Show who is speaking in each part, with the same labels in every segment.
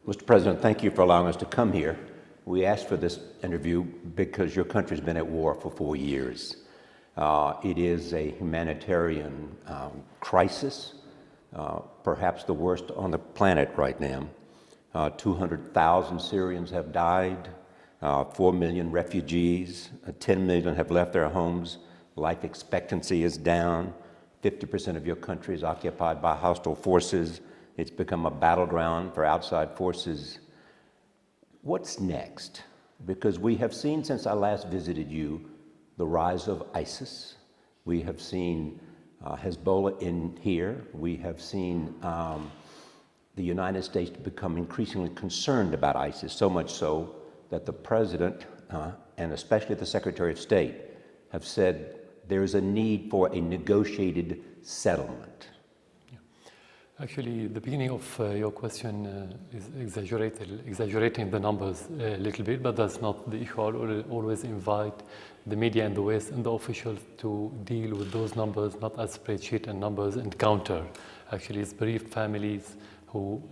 Speaker 1: Mr. President, thank you for allowing us to come here. We asked for this interview because your country's been at war for 4 years. It is a humanitarian crisis, perhaps the worst on the planet right now. 200,000 Syrians have died, 4 million refugees, 10 million have left their homes, life expectancy is down, 50% of your country is occupied by hostile forces. It's become a battleground for outside forces. What's next? Because we have seen since I last visited you the rise of ISIS. We have seen Hezbollah in here. We have seen the United States become increasingly concerned about ISIS, so much so that the President and especially the Secretary of State have said there is a need for a negotiated settlement.
Speaker 2: Actually, the beginning of your question is exaggerating the numbers a little bit, but that's not the issue. I'll always invite the media in the West and the officials to deal with those numbers, not as spreadsheet and numbers and counter. Actually, it's bereaved families who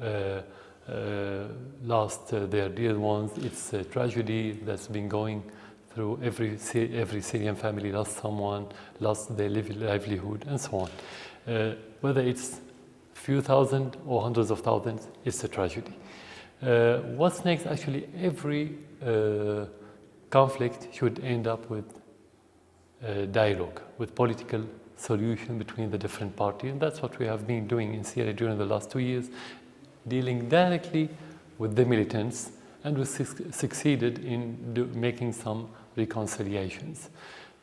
Speaker 2: lost their dear ones. It's a tragedy that's been going through every Syrian family, lost someone, lost their livelihood, and so on. Whether it's few thousand or hundreds of thousands, it's a tragedy. What's next? Actually, every conflict should end up with dialogue, with political solution between the different parties. And that's what we have been doing in Syria during the last 2 years, dealing directly with the militants, and we succeeded in making some reconciliations.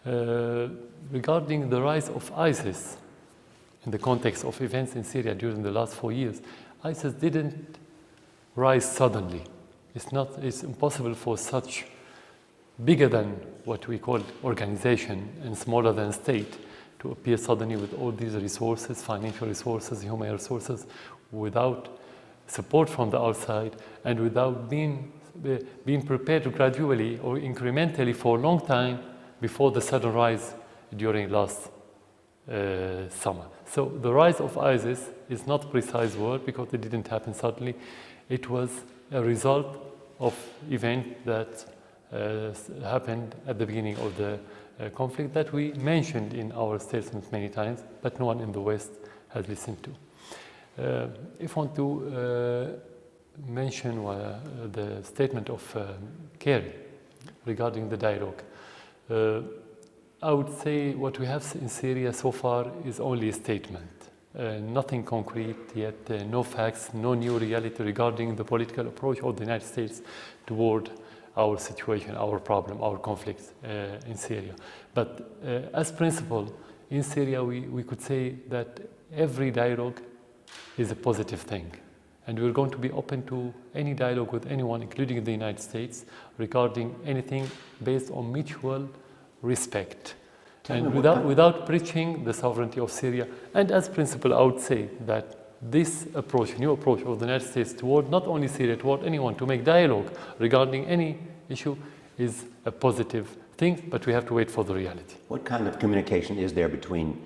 Speaker 2: Regarding the rise of ISIS, in the context of events in Syria during the last 4 years, ISIS didn't rise suddenly. It's impossible for such bigger than what we call organization and smaller than state to appear suddenly with all these resources, financial resources, human resources, without support from the outside and without being prepared to gradually or incrementally for a long time before the sudden rise during last summer. So the rise of ISIS is not a precise word because it didn't happen suddenly. It was a result of event that happened at the beginning of the conflict that we mentioned in our statements many times, but no one in the West has listened to. If I want to mention the statement of Kerry regarding the dialogue, I would say what we have in Syria so far is only a statement. Nothing concrete yet, no facts, no new reality regarding the political approach of the United States toward our situation, our problem, our conflicts in Syria. But as principle, in Syria we could say that every dialogue is a positive thing. And we're going to be open to any dialogue with anyone, including the United States, regarding anything based on mutual respect, and without breaching the sovereignty of Syria. And as principle, I would say that this approach, new approach of the United States toward not only Syria, toward anyone, to make dialogue regarding any issue is a positive thing, but we have to wait for the reality.
Speaker 1: What kind of communication is there between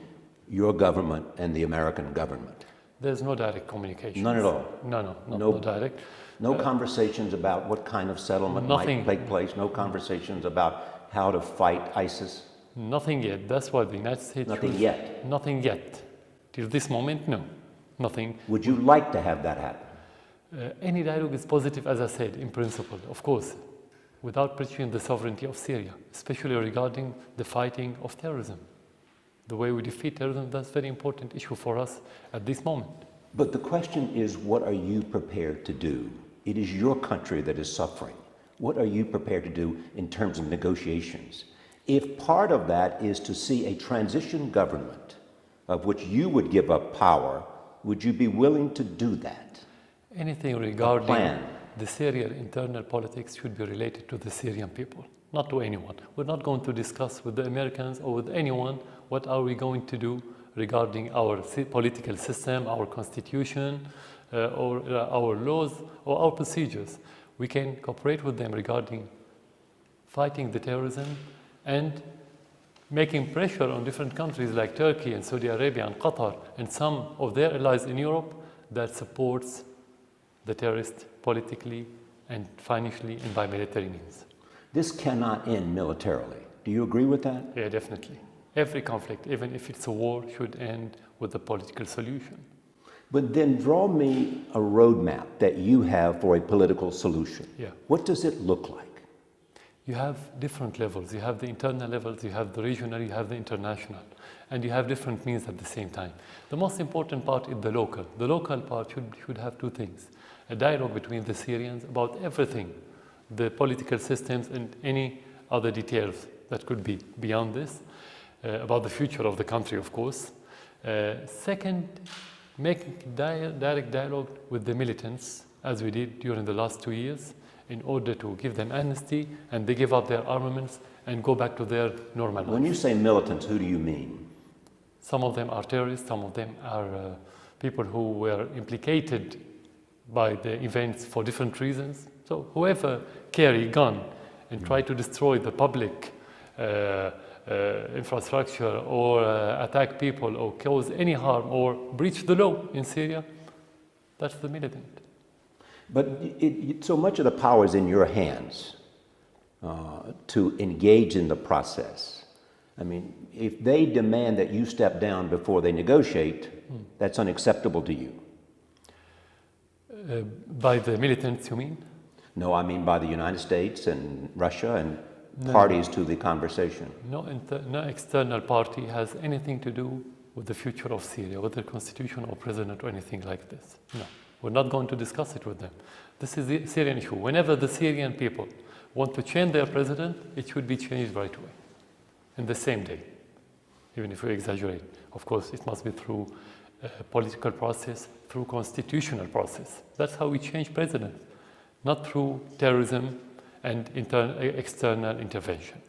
Speaker 1: your government and the American government?
Speaker 2: There's no direct communication.
Speaker 1: None at all?
Speaker 2: No direct.
Speaker 1: No conversations about what kind of settlement might take place? No conversations about how to fight ISIS?
Speaker 2: Nothing yet. That's why the United States...
Speaker 1: Nothing yet?
Speaker 2: Nothing yet. Till this moment, no. Nothing.
Speaker 1: Would you like to have that happen?
Speaker 2: Any dialogue is positive, as I said, in principle, of course, without breaching the sovereignty of Syria, especially regarding the fighting of terrorism. The way we defeat terrorism, that's a very important issue for us at this moment.
Speaker 1: But the question is, what are you prepared to do? It is your country that is suffering. What are you prepared to do in terms of negotiations? If part of that is to see a transition government of which you would give up power, would you be willing to do that?
Speaker 2: Anything regarding the Syrian internal politics should be related to the Syrian people, not to anyone. We're not going to discuss with the Americans or with anyone what are we going to do regarding our political system, our constitution, or our laws, or our procedures. We can cooperate with them regarding fighting the terrorism and making pressure on different countries like Turkey and Saudi Arabia and Qatar and some of their allies in Europe that supports the terrorists politically and financially and by military means.
Speaker 1: This cannot end militarily. Do you agree with that?
Speaker 2: Yeah, definitely. Every conflict, even if it's a war, should end with a political solution.
Speaker 1: But then draw me a roadmap that you have for a political solution.
Speaker 2: Yeah.
Speaker 1: What does it look like?
Speaker 2: You have different levels. You have the internal levels, you have the regional, you have the international. And you have different means at the same time. The most important part is the local. The local part should have two things. A dialogue between the Syrians about everything, the political systems and any other details that could be beyond this, about the future of the country, of course. Second, make direct dialogue with the militants, as we did during the last 2 years, in order to give them amnesty and they give up their armaments and go back to their normal life.
Speaker 1: When you say militants, who do you mean?
Speaker 2: Some of them are terrorists, some of them are people who were implicated by the events for different reasons. So whoever carry a gun and try to destroy the public infrastructure or attack people or cause any harm or breach the law in Syria, that's the militant.
Speaker 1: But so much of the power is in your hands to engage in the process. I mean, if they demand that you step down before they negotiate, that's unacceptable to you.
Speaker 2: By the militants, you mean?
Speaker 1: No, I mean by the United States and Russia and parties to the conversation.
Speaker 2: No external party has anything to do with the future of Syria, with the constitution or president or anything like this. No, we're not going to discuss it with them. This is the Syrian issue. Whenever the Syrian people want to change their president, it should be changed right away, in the same day, even if we exaggerate. Of course, it must be through a political process, through constitutional process. That's how we change presidents, not through terrorism and external intervention.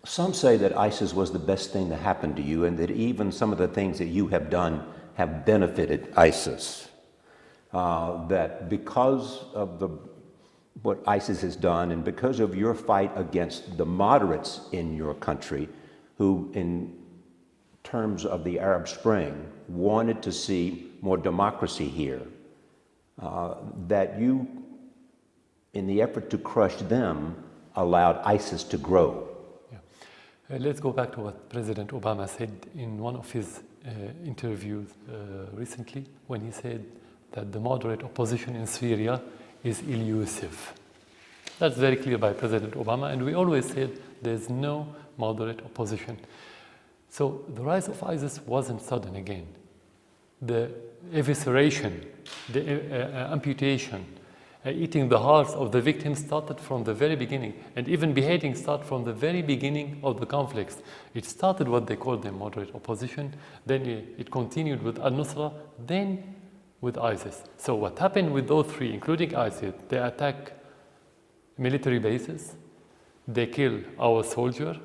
Speaker 1: Some say that ISIS was the best thing to happen to you and that even some of the things that you have done have benefited ISIS. That because of what ISIS has done and because of your fight against the moderates in your country who, in terms of the Arab Spring, wanted to see more democracy here, that you, in the effort to crush them, allowed ISIS to grow.
Speaker 2: Yeah. Let's go back to what President Obama said in one of his interviews recently, when he said that the moderate opposition in Syria is elusive. That's very clear by President Obama, and we always said there's no moderate opposition. So the rise of ISIS wasn't sudden again. The evisceration, the amputation, eating the hearts of the victims started from the very beginning, and even beheading started from the very beginning of the conflicts. It started what they called the moderate opposition, then it continued with al-Nusra, then with ISIS. So what happened with those three, including ISIS, they attack military bases, they kill our soldier,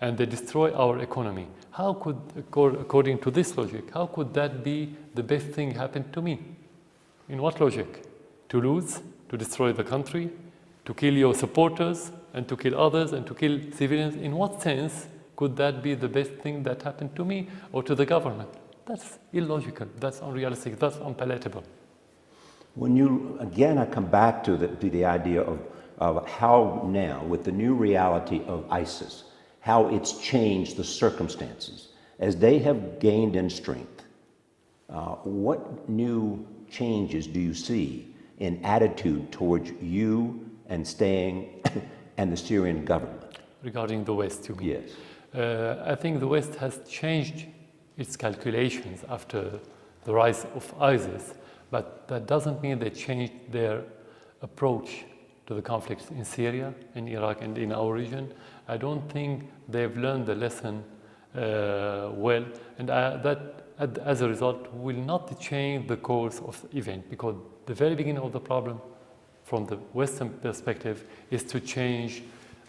Speaker 2: and they destroy our economy. How could, according to this logic, how could that be the best thing happen to me? In what logic? To lose, to destroy the country, to kill your supporters, and to kill others, and to kill civilians? In what sense could that be the best thing that happened to me or to the government? That's illogical, that's unrealistic, that's unpalatable.
Speaker 1: When you, again, I come back to the idea of how now, with the new reality of ISIS, how it's changed the circumstances. As they have gained in strength, what new changes do you see in attitude towards you and staying and the Syrian government?
Speaker 2: Regarding the West, you mean?
Speaker 1: Yes.
Speaker 2: I think the West has changed its calculations after the rise of ISIS, but that doesn't mean they changed their approach to the conflicts in Syria, in Iraq, and in our region. I don't think they've learned the lesson well, and that as a result will not change the course of the event, because the very beginning of the problem from the Western perspective is to change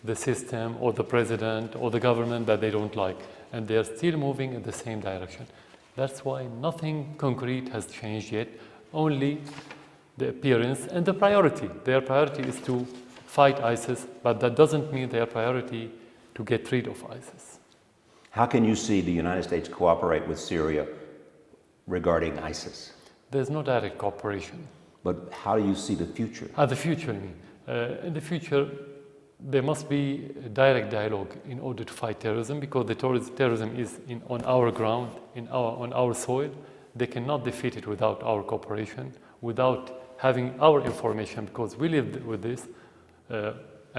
Speaker 2: the system or the president or the government that they don't like, and they are still moving in the same direction. That's why nothing concrete has changed yet, only the appearance and the priority. Their priority is to fight ISIS, but that doesn't mean their priority to get rid of ISIS.
Speaker 1: How can you see the United States cooperate with Syria regarding ISIS?
Speaker 2: There's no direct cooperation.
Speaker 1: But how do you see the future?
Speaker 2: The future, I mean. In the future, there must be a direct dialogue in order to fight terrorism, because the terrorism is on our ground, on our soil. They cannot defeat it without our cooperation, without having our information, because we live with this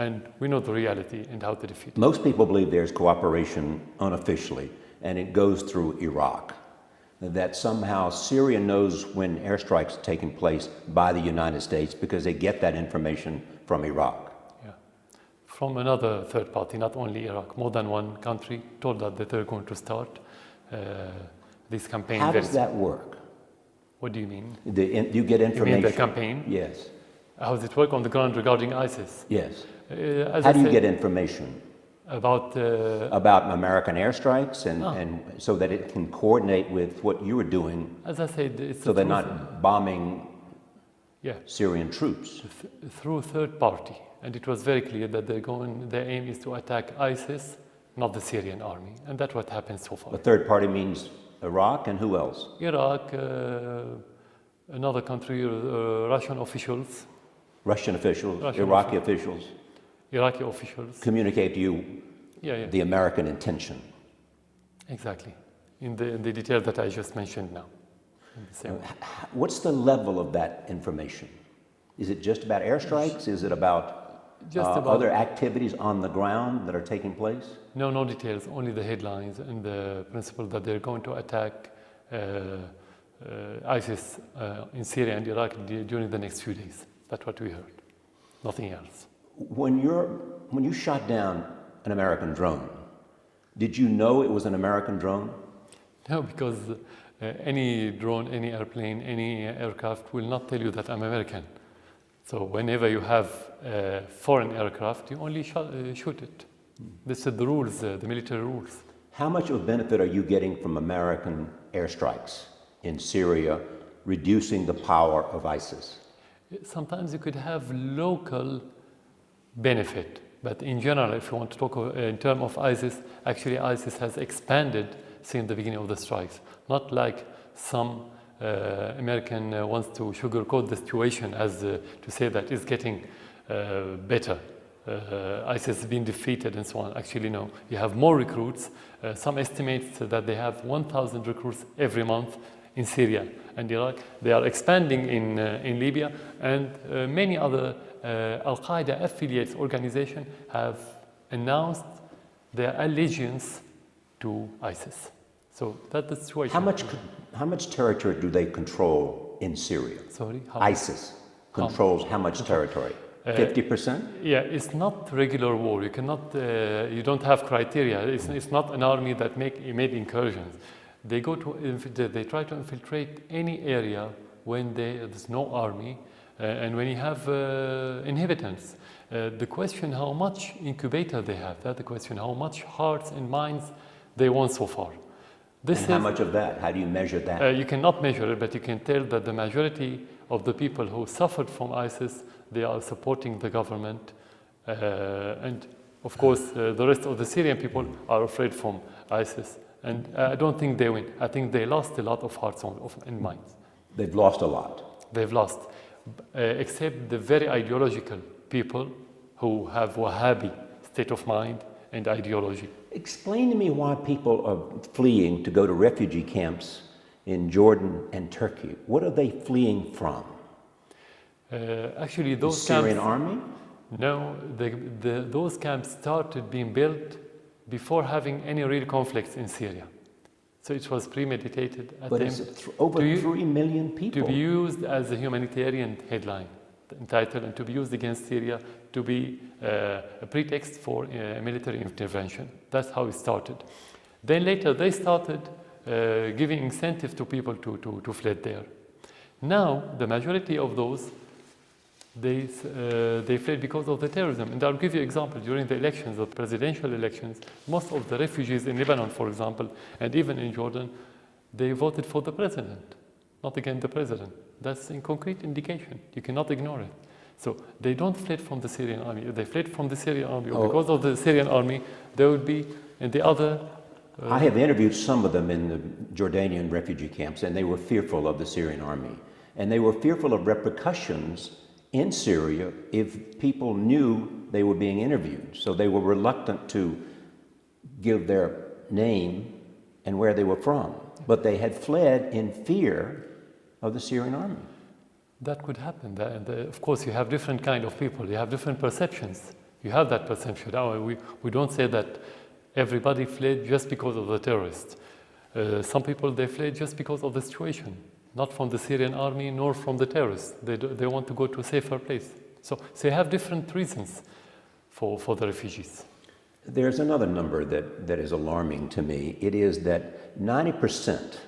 Speaker 2: and we know the reality and how to defeat it.
Speaker 1: Most people believe there's cooperation unofficially, and it goes through Iraq. That somehow Syria knows when airstrikes are taking place by the United States because they get that information from Iraq.
Speaker 2: Yeah. From another third party, not only Iraq. More than one country told us that they're going to start this campaign.
Speaker 1: How does that work?
Speaker 2: What do you mean?
Speaker 1: You get information?
Speaker 2: You mean the campaign?
Speaker 1: Yes.
Speaker 2: How does it work on the ground regarding ISIS?
Speaker 1: Yes.
Speaker 2: As
Speaker 1: How
Speaker 2: I
Speaker 1: do you
Speaker 2: said,
Speaker 1: get information?
Speaker 2: about
Speaker 1: American airstrikes and so that it can coordinate with what you were doing,
Speaker 2: as I said, it's
Speaker 1: so they're not bombing Syrian troops?
Speaker 2: through third party, and it was very clear that their aim is to attack ISIS, not the Syrian army, and that's what happened so far.
Speaker 1: The third party means Iraq and who else?
Speaker 2: Iraq, another country, Russian officials.
Speaker 1: Russian officials,
Speaker 2: Russian
Speaker 1: Iraqi officials
Speaker 2: Iraqi officials.
Speaker 1: communicate to you the American intention.
Speaker 2: Exactly, in the detail that I just mentioned now.
Speaker 1: What's the level of that information? Is it just about airstrikes? Is it about other activities on the ground that are taking place?
Speaker 2: No details, only the headlines and the principle that they're going to attack ISIS in Syria and Iraq during the next few days. That's what we heard, nothing else.
Speaker 1: When you shot down an American drone, did you know it was an American drone?
Speaker 2: No, because any drone, any airplane, any aircraft will not tell you that I'm American. So whenever you have a foreign aircraft, you only shoot it. This is the rules, the military rules.
Speaker 1: How much of a benefit are you getting from American airstrikes in Syria, reducing the power of ISIS?
Speaker 2: Sometimes you could have local benefit, but in general, if you want to talk in terms of ISIS, actually ISIS has expanded since the beginning of the strikes. Not like some American wants to sugarcoat the situation as to say that it's getting better. ISIS has been defeated and so on. Actually, no. You have more recruits. Some estimates that they have 1,000 recruits every month in Syria and Iraq. They are expanding in Libya, and many other al-Qaeda affiliates organizations have announced their allegiance to ISIS. So that's the situation.
Speaker 1: How much territory do they control in Syria?
Speaker 2: Sorry?
Speaker 1: ISIS controls how much territory? 50%?
Speaker 2: Yeah, it's not regular war. You cannot. You don't have criteria. It's not an army that made incursions. They they try to infiltrate any area when there's no army and when you have inhabitants. The question how much incubator they have. That's the question. How much hearts and minds they want so far.
Speaker 1: How much of that? How do you measure that?
Speaker 2: You cannot measure it, but you can tell that the majority of the people who suffered from ISIS, they are supporting the government. And of course, the rest of the Syrian people are afraid from ISIS. And I don't think they win. I think they lost a lot of hearts and minds.
Speaker 1: They've lost a lot.
Speaker 2: They've lost. Except the very ideological people who have Wahhabi state of mind and ideology.
Speaker 1: Explain to me why people are fleeing to go to refugee camps in Jordan and Turkey. What are they fleeing from?
Speaker 2: Actually, those
Speaker 1: the Syrian army?
Speaker 2: No, those camps started being built before having any real conflicts in Syria. So it was premeditated.
Speaker 1: But it's over 3 million people.
Speaker 2: To be used as a humanitarian headline, entitled, and to be used against Syria, to be a pretext for a military intervention. That's how it started. Then later they started giving incentive to people to flee there. Now the majority of those, they fled because of the terrorism. And I'll give you an example. During the elections, the presidential elections, most of the refugees in Lebanon, for example, and even in Jordan, they voted for the president, not against the president. That's a concrete indication. You cannot ignore it. So they don't fled from the Syrian army. If they fled from the Syrian army, or because of the Syrian army, they would be in the other...
Speaker 1: I have interviewed some of them in the Jordanian refugee camps, and they were fearful of the Syrian army. And they were fearful of repercussions in Syria if people knew they were being interviewed. So they were reluctant to give their name and where they were from. But they had fled in fear of the Syrian army.
Speaker 2: That could happen. Of course, you have different kind of people. You have different perceptions. You have that perception. Now, we don't say that everybody fled just because of the terrorists. Some people, they fled just because of the situation, not from the Syrian army nor from the terrorists. They want to go to a safer place. So they have different reasons for the refugees.
Speaker 1: There's another number that is alarming to me. It is that 90%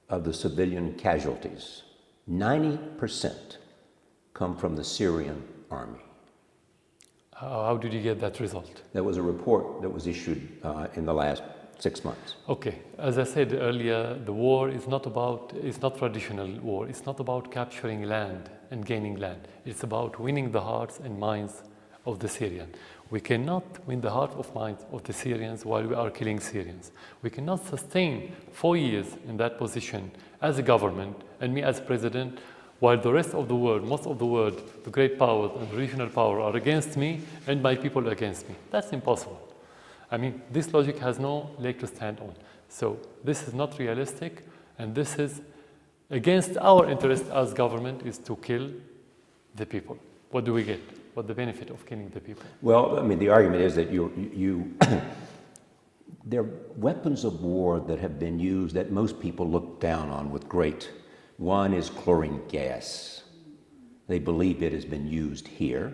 Speaker 1: of the civilian casualties, 90% come from the Syrian army.
Speaker 2: How did you get that result?
Speaker 1: That was a report that was issued in the last 6 months.
Speaker 2: Okay, as I said earlier, the war is not traditional war. It's not about capturing land and gaining land. It's about winning the hearts and minds of the Syrians. We cannot win the heart of minds of the Syrians while we are killing Syrians. We cannot sustain 4 years in that position as a government and me as president, while the rest of the world, most of the world, the great powers and regional power are against me and my people against me. That's impossible. I mean, this logic has no leg to stand on. So this is not realistic, and this is against our interest as government is to kill the people. What do we get? What's the benefit of killing the people?
Speaker 1: Well, I mean, the argument is that there are weapons of war that have been used that most people look down on with great. One is chlorine gas. They believe it has been used here.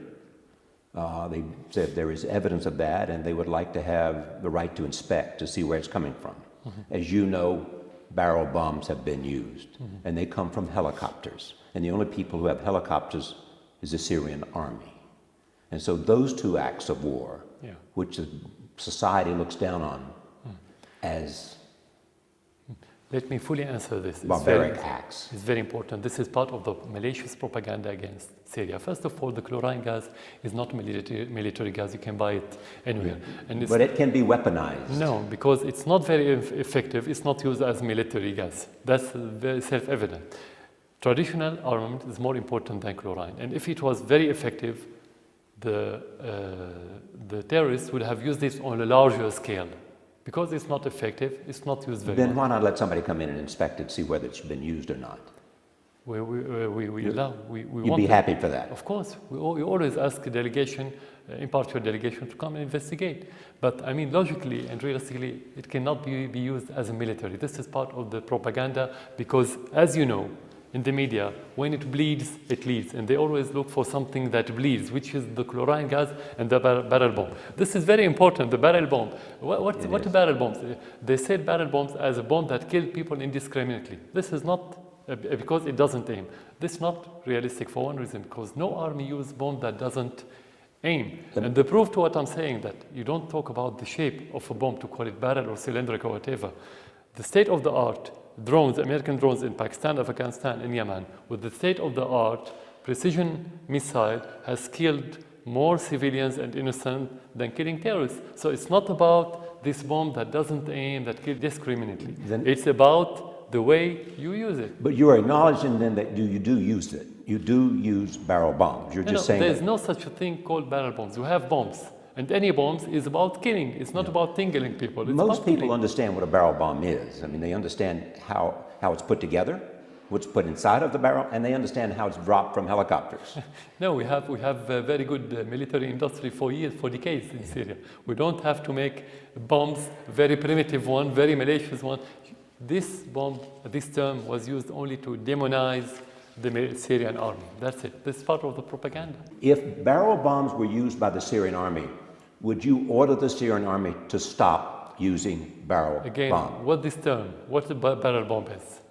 Speaker 1: They said there is evidence of that, and they would like to have the right to inspect to see where it's coming from. Mm-hmm. As you know, barrel bombs have been used, mm-hmm. and they come from helicopters. And the only people who have helicopters is the Syrian army. And so those two acts of war, which the society looks down on as
Speaker 2: let me fully answer this.
Speaker 1: Barbaric acts.
Speaker 2: It's very important. This is part of the malicious propaganda against Syria. First of all, the chlorine gas is not military gas. You can buy it anywhere. And
Speaker 1: but it can be weaponized.
Speaker 2: No, because it's not very effective. It's not used as military gas. That's very self-evident. Traditional armament is more important than chlorine. And if it was very effective, the terrorists would have used this on a larger scale. Because it's not effective, it's not used very much.
Speaker 1: Then why not let somebody come in and inspect it, see whether it's been used or not? You'd be happy for that?
Speaker 2: Of course. We always ask a delegation, impartial delegation, to come and investigate. But I mean, logically and realistically, it cannot be used as a military. This is part of the propaganda because, as you know, in the media, when it bleeds, it leads. And they always look for something that bleeds, which is the chlorine gas and the barrel bomb. This is very important, the barrel bomb. What are barrel bombs? They said barrel bombs as a bomb that killed people indiscriminately. This is not, because it doesn't aim. This is not realistic for one reason, because no army uses bomb that doesn't aim. And the proof to what I'm saying, that you don't talk about the shape of a bomb to call it barrel or cylindrical or whatever. The state-of-the-art drones, American drones in Pakistan, Afghanistan, and Yemen, with the state-of-the-art precision missile has killed more civilians and innocent than killing terrorists. So it's not about this bomb that doesn't aim, that kills discriminately. It's about the way you use it.
Speaker 1: But you are acknowledging then that you do use it. You do use barrel bombs. You're just saying
Speaker 2: there's no such a thing called barrel bombs. You have bombs. And any bombs is about killing. It's not about tingling people. It's
Speaker 1: most people understand what a barrel bomb is. I mean, they understand how it's put together, what's put inside of the barrel, and they understand how it's dropped from helicopters.
Speaker 2: No, we have a very good military industry for years, for decades in Syria. We don't have to make bombs, very primitive one, very malicious one. This bomb, this term was used only to demonize the Syrian army. That's it. This is part of the propaganda.
Speaker 1: If barrel bombs were used by the Syrian army, would you order the Syrian army to stop using barrel bombs?
Speaker 2: Again, what this term, what the barrel bomb is?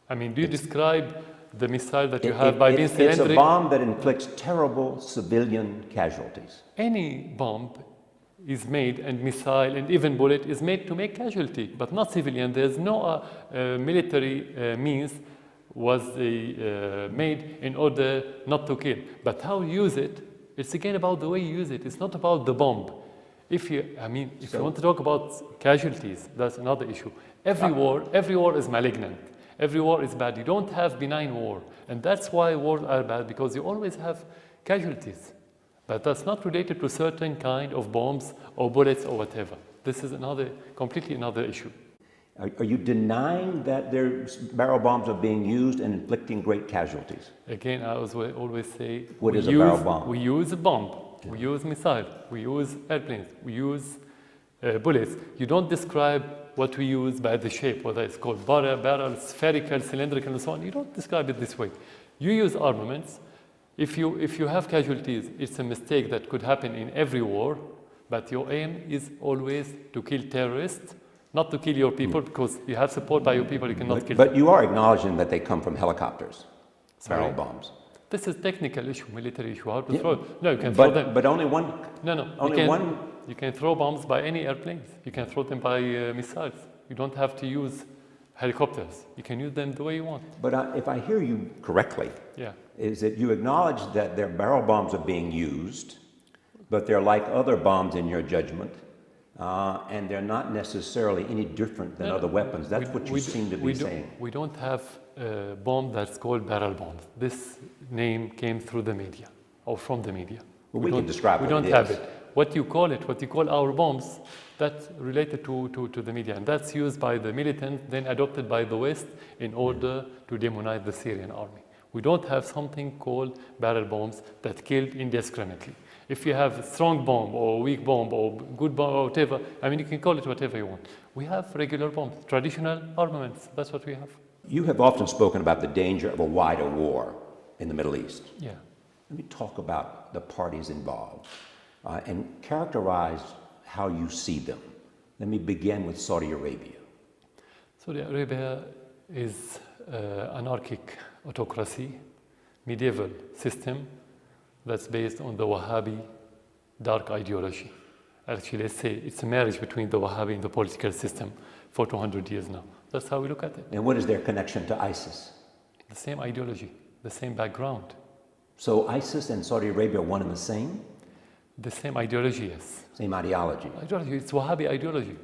Speaker 2: I mean, do you describe the missile that you have by being cylindrical?
Speaker 1: It's a bomb that inflicts terrible civilian casualties.
Speaker 2: Any bomb is made, and missile and even bullet is made to make casualty, but not civilian. There's no military means was made in order not to kill. But how you use it, it's again about the way you use it. It's not about the bomb. If you want to talk about casualties, that's another issue. Every war is malignant. Every war is bad. You don't have benign war. And that's why wars are bad, because you always have casualties. But that's not related to certain kind of bombs or bullets or whatever. This is completely another issue.
Speaker 1: Are you denying that barrel bombs are being used and inflicting great casualties?
Speaker 2: Again, I always say,
Speaker 1: what is a barrel bomb?
Speaker 2: We use a bomb, we use missile, we use airplanes, we use bullets. You don't describe what we use by the shape, whether it's called barrel, spherical, cylindrical, and so on. You don't describe it this way. You use armaments. If you have casualties, it's a mistake that could happen in every war, but your aim is always to kill terrorists, not to kill your people, because you have support by your people, you cannot kill them.
Speaker 1: But you are acknowledging that they come from helicopters, barrel bombs.
Speaker 2: This is technical issue, military issue, how to throw it. No, you can throw them.
Speaker 1: But only one?
Speaker 2: No. You can throw bombs by any airplanes. You can throw them by missiles. You don't have to use helicopters. You can use them the way you want.
Speaker 1: But if I hear you correctly,
Speaker 2: yeah,
Speaker 1: is that you acknowledge that their barrel bombs are being used, but they're like other bombs in your judgment, and they're not necessarily any different than other weapons. That's what you seem to be saying.
Speaker 2: We don't have a bomb that's called barrel bombs. This name came through the media, or from the media.
Speaker 1: Well, we can describe what it is.
Speaker 2: We don't have it. What you call our bombs, that's related to the media. And that's used by the militants, then adopted by the West in order to demonize the Syrian army. We don't have something called barrel bombs that killed indiscriminately. If you have a strong bomb or weak bomb or good bomb or whatever, I mean, you can call it whatever you want. We have regular bombs, traditional armaments. That's what we have.
Speaker 1: You have often spoken about the danger of a wider war in the Middle East.
Speaker 2: Yeah.
Speaker 1: Let me talk about the parties involved and characterize how you see them. Let me begin with Saudi Arabia.
Speaker 2: Saudi Arabia is anarchic autocracy, medieval system that's based on the Wahhabi dark ideology. Actually, let's say it's a marriage between the Wahhabi and the political system for 200 years now. That's how we look at it.
Speaker 1: And what is their connection to ISIS?
Speaker 2: The same ideology, the same background.
Speaker 1: So ISIS and Saudi Arabia are one and the same?
Speaker 2: The same ideology, yes.
Speaker 1: Same ideology?
Speaker 2: Ideology, it's Wahhabi ideology.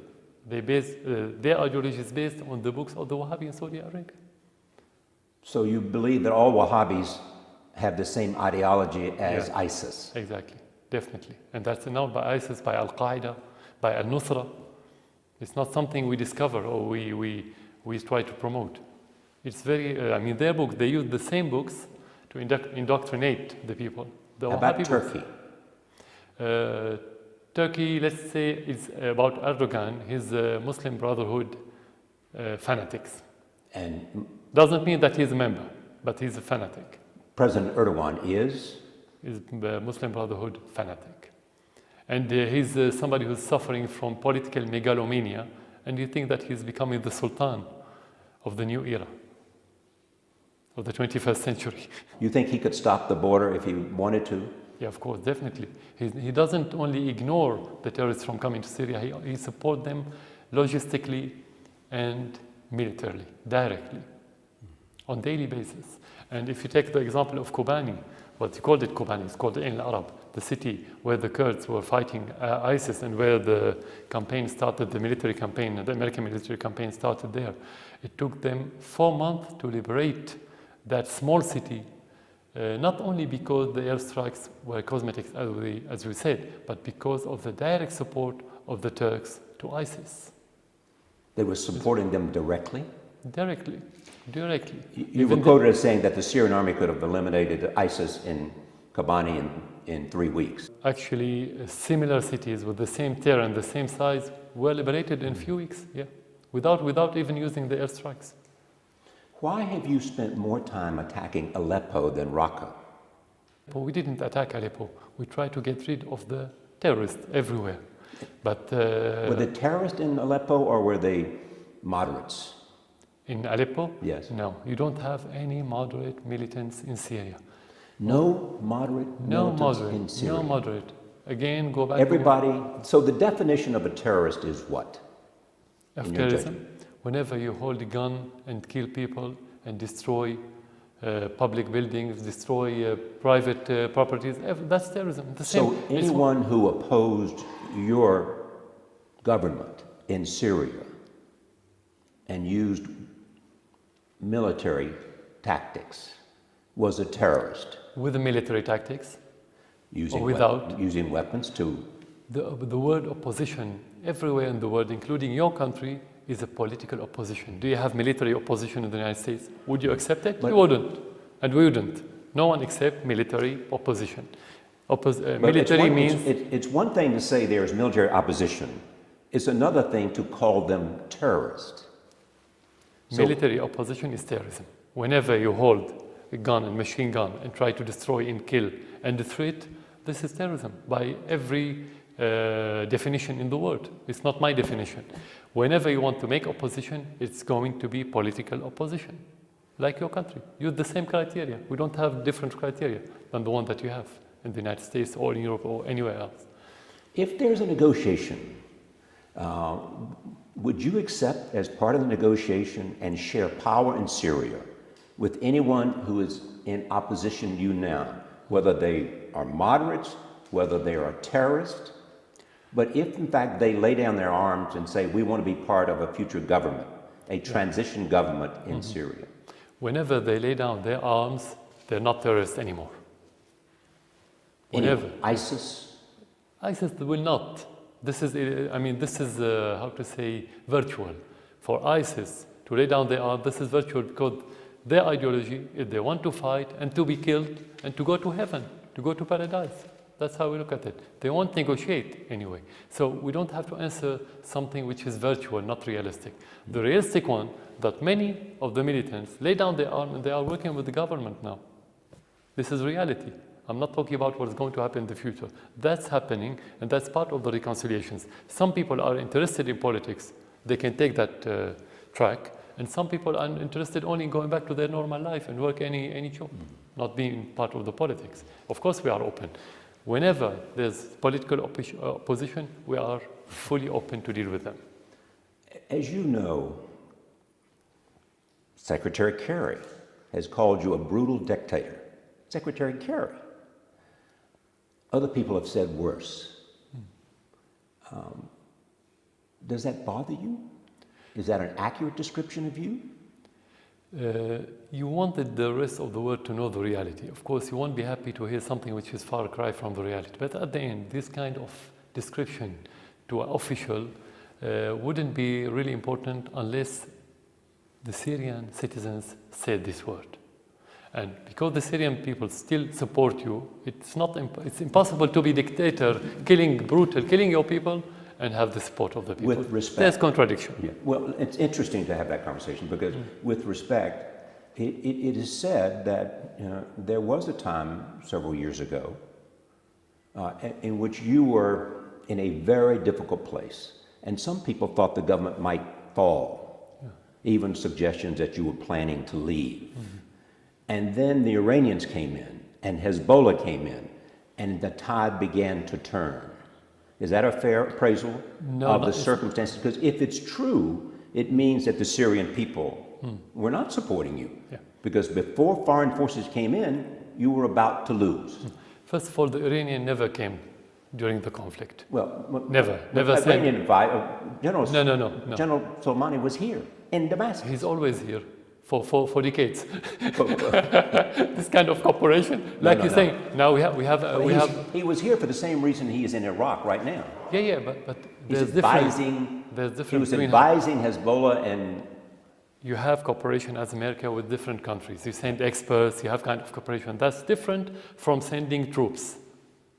Speaker 2: Their ideology is based on the books of the Wahhabi in Saudi Arabia.
Speaker 1: So you believe that all Wahhabis have the same ideology as ISIS?
Speaker 2: Exactly, definitely. And that's announced by ISIS, by Al-Qaeda, by Al-Nusra. It's not something we discover or we try to promote. It's very, their books, they use the same books to indoctrinate the people.
Speaker 1: How about Turkey?
Speaker 2: Turkey, let's say, is about Erdogan, his Muslim Brotherhood fanatics.
Speaker 1: And
Speaker 2: doesn't mean that he's a member, but he's a fanatic.
Speaker 1: President Erdogan is?
Speaker 2: He's a Muslim Brotherhood fanatic. And he's somebody who's suffering from political megalomania, and you think that he's becoming the Sultan of the new era, of the 21st century.
Speaker 1: You think he could stop the border if he wanted to?
Speaker 2: Yeah, of course, definitely. He doesn't only ignore the terrorists from coming to Syria, he supports them logistically and militarily, directly, on daily basis. And if you take the example of Kobani, what you called it Kobani, it's called Ain al-Arab, the city where the Kurds were fighting ISIS and where the campaign started, the military campaign, the American military campaign started there. It took them 4 months to liberate that small city, not only because the airstrikes were cosmetics, as we said, but because of the direct support of the Turks to ISIS.
Speaker 1: They were supporting them directly?
Speaker 2: Directly.
Speaker 1: You were quoted as saying that the Syrian army could have eliminated ISIS in Kobani in 3 weeks.
Speaker 2: Actually, similar cities with the same terrain, the same size, were liberated in a few weeks, without even using the airstrikes.
Speaker 1: Why have you spent more time attacking Aleppo than Raqqa?
Speaker 2: But we didn't attack Aleppo. We tried to get rid of the terrorists everywhere. But
Speaker 1: were the terrorists in Aleppo or were they moderates?
Speaker 2: In Aleppo?
Speaker 1: Yes.
Speaker 2: No, you don't have any moderate militants in Syria.
Speaker 1: No moderate militants in Syria?
Speaker 2: No moderate. Again, go back.
Speaker 1: Everybody. So the definition of a terrorist is what?
Speaker 2: Of terrorism? Whenever you hold a gun and kill people and destroy public buildings, destroy private properties, that's terrorism.
Speaker 1: So anyone who opposed your government in Syria and used military tactics was a terrorist.
Speaker 2: With the military tactics,
Speaker 1: Using
Speaker 2: or without.
Speaker 1: using weapons to...
Speaker 2: The word opposition everywhere in the world, including your country, is a political opposition. Do you have military opposition in the United States? Would you accept it? You wouldn't. And we wouldn't. No one accepts military opposition. Military means...
Speaker 1: It's one thing to say there is military opposition. It's another thing to call them terrorists.
Speaker 2: Military opposition is terrorism. Whenever you hold a gun and machine gun and try to destroy and kill and threat, this is terrorism by every definition in the world. It's not my definition. Whenever you want to make opposition, it's going to be political opposition, like your country. Use the same criteria. We don't have different criteria than the one that you have in the United States or in Europe or anywhere else.
Speaker 1: If there's a negotiation, would you accept as part of the negotiation and share power in Syria with anyone who is in opposition to you now, whether they are moderates, whether they are terrorists? But if, in fact, they lay down their arms and say, we want to be part of a future government, a transition government in Syria.
Speaker 2: Whenever they lay down their arms, they're not terrorists anymore. Whenever.
Speaker 1: ISIS?
Speaker 2: ISIS will not. This is, how to say, virtual. For ISIS to lay down their arms, this is virtual because their ideology is they want to fight and to be killed and to go to heaven, to go to paradise. That's how we look at it. They won't negotiate anyway. So we don't have to answer something which is virtual, not realistic. The realistic one, that many of the militants lay down their arm and they are working with the government now. This is reality. I'm not talking about what's going to happen in the future. That's happening, and that's part of the reconciliations. Some people are interested in politics. They can take that track. And some people are interested only in going back to their normal life and work any job, not being part of the politics. Of course, we are open. Whenever there's political opposition, we are fully open to deal with them.
Speaker 1: As you know, Secretary Kerry has called you a brutal dictator. Secretary Kerry. Other people have said worse. Does that bother you? Is that an accurate description of you?
Speaker 2: You wanted the rest of the world to know the reality. Of course, you won't be happy to hear something which is far cry from the reality. But at the end, this kind of description to an official wouldn't be really important unless the Syrian citizens said this word. And because the Syrian people still support you, it's impossible to be dictator, killing your people, and have the support of the people.
Speaker 1: With respect.
Speaker 2: There's contradiction.
Speaker 1: Yeah. Well, it's interesting to have that conversation because with respect, it is said that there was a time several years ago in which you were in a very difficult place. And some people thought the government might fall, even suggestions that you were planning to leave. And then the Iranians came in and Hezbollah came in and the tide began to turn. Is that a fair appraisal of the circumstances? Because if it's true, it means that the Syrian people were not supporting you. Yeah. Because before foreign forces came in, you were about to lose.
Speaker 2: First of all, the Iranian never came during the conflict.
Speaker 1: Well,
Speaker 2: never said.
Speaker 1: General Soleimani was here in Damascus.
Speaker 2: He's always here. For decades, this kind of cooperation, like you're saying. Now we have.
Speaker 1: He was here for the same reason he is in Iraq right now.
Speaker 2: Yeah, but there's
Speaker 1: difference. He was advising Hezbollah, and
Speaker 2: you have cooperation as America with different countries. You send experts. You have kind of cooperation. That's different from sending troops.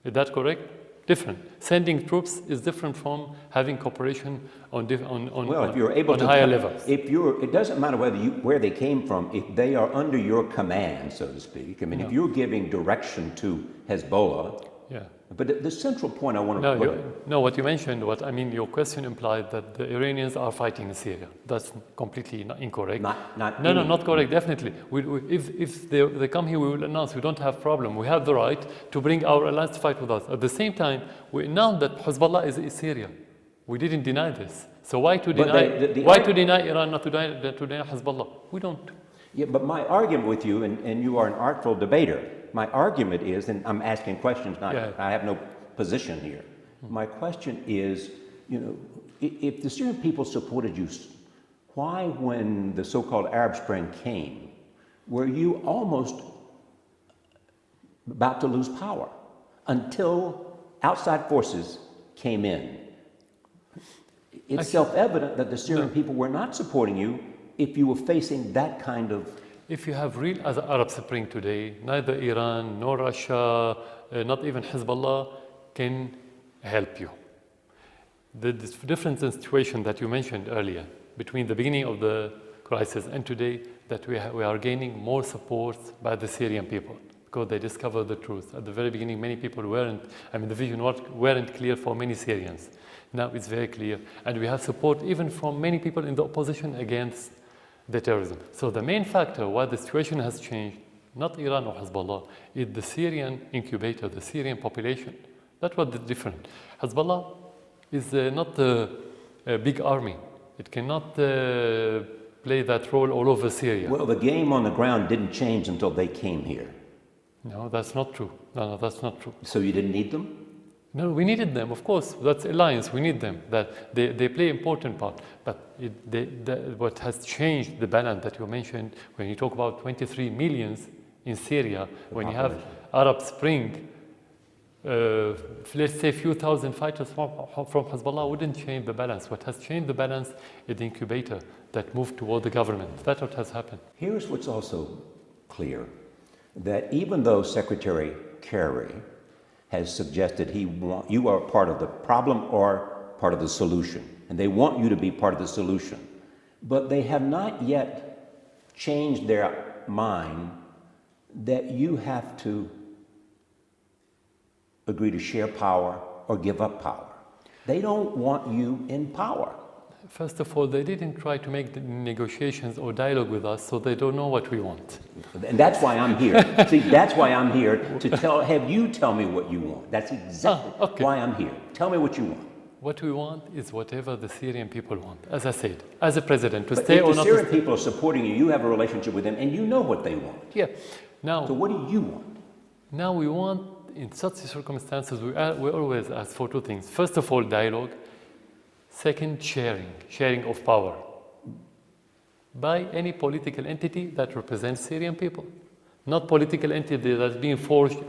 Speaker 2: Is that correct? Different. Sending troops is different from having cooperation on higher levels.
Speaker 1: It doesn't matter where they came from. If they are under your command, so to speak. I mean, if you're giving direction to Hezbollah. Yeah. But the central point I want to
Speaker 2: what you mentioned, your question implied that the Iranians are fighting in Syria. That's completely incorrect. Not correct, definitely. If they come here, we will announce we don't have problem. We have the right to bring our allies to fight with us. At the same time, we announced that Hezbollah is Syria. We didn't deny this. So why to deny Iran, not to deny Hezbollah? We don't.
Speaker 1: Yeah, but my argument with you, and you are an artful debater, my argument is, and I'm asking questions, I have no position here. My question is, if the Syrian people supported you, why, when the so-called Arab Spring came, were you almost about to lose power until outside forces came in? It's self-evident that the Syrian people were not supporting you if you were facing that kind of...
Speaker 2: If you have real Arab Spring today, neither Iran nor Russia, not even Hezbollah can help you. The difference in situation that you mentioned earlier between the beginning of the crisis and today, that we are gaining more support by the Syrian people because they discovered the truth. At the very beginning, many people the vision weren't clear for many Syrians. Now it's very clear. And we have support even from many people in the opposition against the terrorism. So the main factor why the situation has changed, not Iran or Hezbollah, is the Syrian incubator, the Syrian population. That's what is different. Hezbollah is not a big army. It cannot play that role all over Syria.
Speaker 1: Well, the game on the ground didn't change until they came here.
Speaker 2: No, that's not true. No, that's not true.
Speaker 1: So you didn't need them?
Speaker 2: No, we needed them, of course. That's alliance. We need them. That they play important part. But what has changed the balance that you mentioned when you talk about 23 millions in Syria, when you have Arab Spring, let's say a few thousand fighters from Hezbollah wouldn't change the balance. What has changed the balance is the incubator that moved toward the government. That's what has happened.
Speaker 1: Here's what's also clear, that even though Secretary Kerry has suggested you are part of the problem or part of the solution, and they want you to be part of the solution, but they have not yet changed their mind that you have to agree to share power or give up power. They don't want you in power.
Speaker 2: First of all, they didn't try to make the negotiations or dialogue with us, so they don't know what we want.
Speaker 1: And that's why I'm here. See, that's why I'm here, to have you tell me what you want. That's exactly why I'm here. Tell me what you want.
Speaker 2: What we want is whatever the Syrian people want, as I said, as a president, to
Speaker 1: but
Speaker 2: stay
Speaker 1: if
Speaker 2: or
Speaker 1: the
Speaker 2: not
Speaker 1: Syrian
Speaker 2: to stay.
Speaker 1: people are supporting you, you have a relationship with them, and you know what they want.
Speaker 2: Yeah. Now,
Speaker 1: so what do you want?
Speaker 2: Now we want, in such circumstances, we always ask for two things. First of all, dialogue. Second, sharing of power by any political entity that represents Syrian people, not political entity that's being forged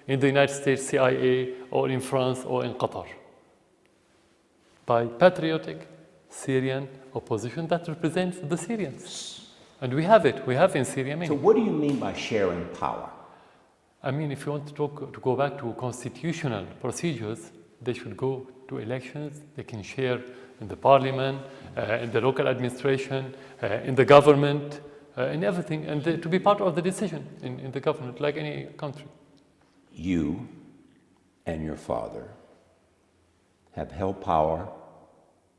Speaker 2: in the United States CIA or in France or in Qatar, by patriotic Syrian opposition that represents the Syrians. And we have it. We have in Syria many.
Speaker 1: So what do you mean by sharing power?
Speaker 2: I mean, if you want to go back to constitutional procedures, they should go to elections. They can share in the parliament, in the local administration, in the government, in everything, and to be part of the decision in the government, like any country.
Speaker 1: You and your father have held power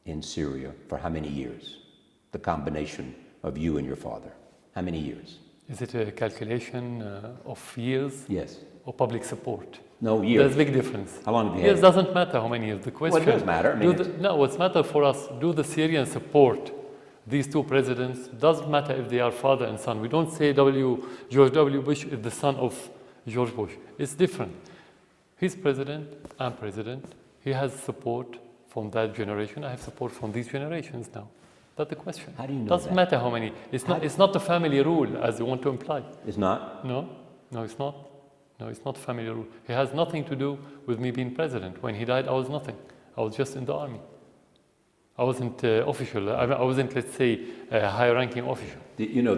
Speaker 1: in Syria for how many years? The combination of you and your father. How many years?
Speaker 2: Is it a calculation of years?
Speaker 1: Yes.
Speaker 2: Or public support?
Speaker 1: No, years.
Speaker 2: There's a big difference.
Speaker 1: How long have you
Speaker 2: Years
Speaker 1: had?
Speaker 2: doesn't matter how many years. The question.
Speaker 1: Well, it does matter. I mean,
Speaker 2: no, what's matter for us, do the Syrians support these two presidents? Doesn't matter if they are father and son. We don't say George W. Bush is the son of George Bush. It's different. He's president, I'm president. He has support from that generation. I have support from these generations now. That's the question.
Speaker 1: How do you know
Speaker 2: Doesn't
Speaker 1: that?
Speaker 2: matter how many. It's not a family rule, as you want to imply.
Speaker 1: It's not?
Speaker 2: No, it's not. No, it's not family rule. It has nothing to do with me being president. When he died, I was nothing. I was just in the army. I wasn't official. I wasn't, let's say, a high-ranking official.
Speaker 1: You know,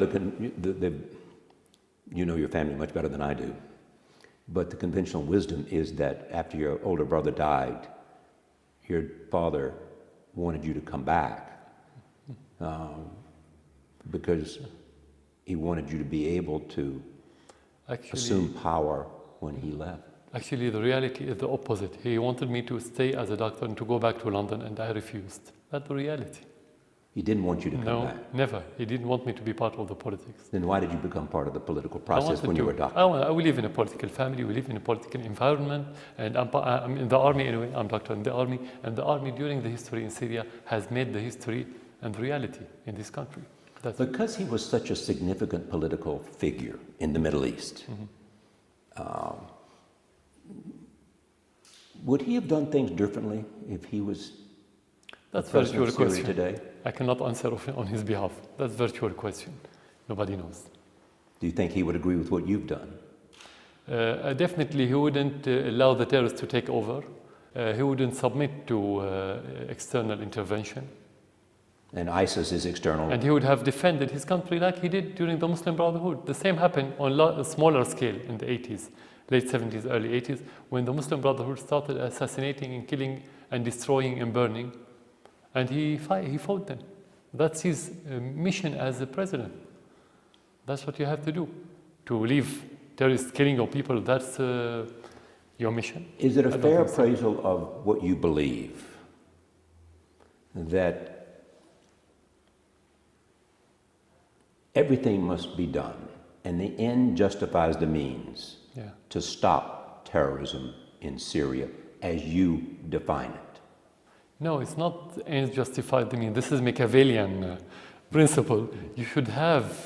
Speaker 1: you know your family much better than I do. But the conventional wisdom is that after your older brother died, your father wanted you to come back because he wanted you to be able to assume power when he left.
Speaker 2: Actually, the reality is the opposite. He wanted me to stay as a doctor and to go back to London, and I refused. That's the reality.
Speaker 1: He didn't want you to come back?
Speaker 2: No, never. He didn't want me to be part of the politics.
Speaker 1: Then why did you become part of the political process when you were a doctor?
Speaker 2: We live in a political family. We live in a political environment. And I'm in the army anyway. I'm doctor in the army. And the army during the history in Syria has made the history and reality in this country.
Speaker 1: Because he was such a significant political figure in the Middle East, would he have done things differently if he was
Speaker 2: That's a
Speaker 1: president
Speaker 2: virtual
Speaker 1: of Syria
Speaker 2: question.
Speaker 1: today?
Speaker 2: I cannot answer on his behalf. That's a virtual question. Nobody knows.
Speaker 1: Do you think he would agree with what you've done?
Speaker 2: Definitely, he wouldn't allow the terrorists to take over. He wouldn't submit to external intervention.
Speaker 1: And ISIS is external.
Speaker 2: And he would have defended his country like he did during the Muslim Brotherhood. The same happened on a smaller scale in the 80s, late 70s, early 80s, when the Muslim Brotherhood started assassinating and killing and destroying and burning. And he fought them. That's his mission as a president. That's what you have to do. To leave terrorists killing your people, that's your mission.
Speaker 1: Is it a fair appraisal of what you believe that everything must be done and the end justifies the means to stop terrorism in Syria as you define it?
Speaker 2: No, it's not ends justify the means. This is Machiavellian principle. You should have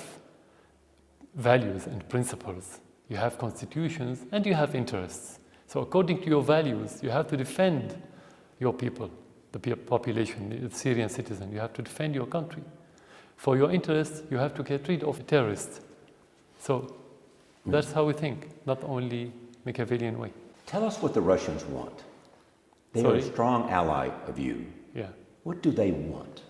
Speaker 2: values and principles. You have constitutions and you have interests. So according to your values, you have to defend your people, the population, the Syrian citizen. You have to defend your country. For your interests, you have to get rid of terrorists. So that's how we think, not only Machiavellian way.
Speaker 1: Tell us what the Russians want. They are
Speaker 2: Sorry?
Speaker 1: a strong ally of you.
Speaker 2: Yeah.
Speaker 1: What do they want?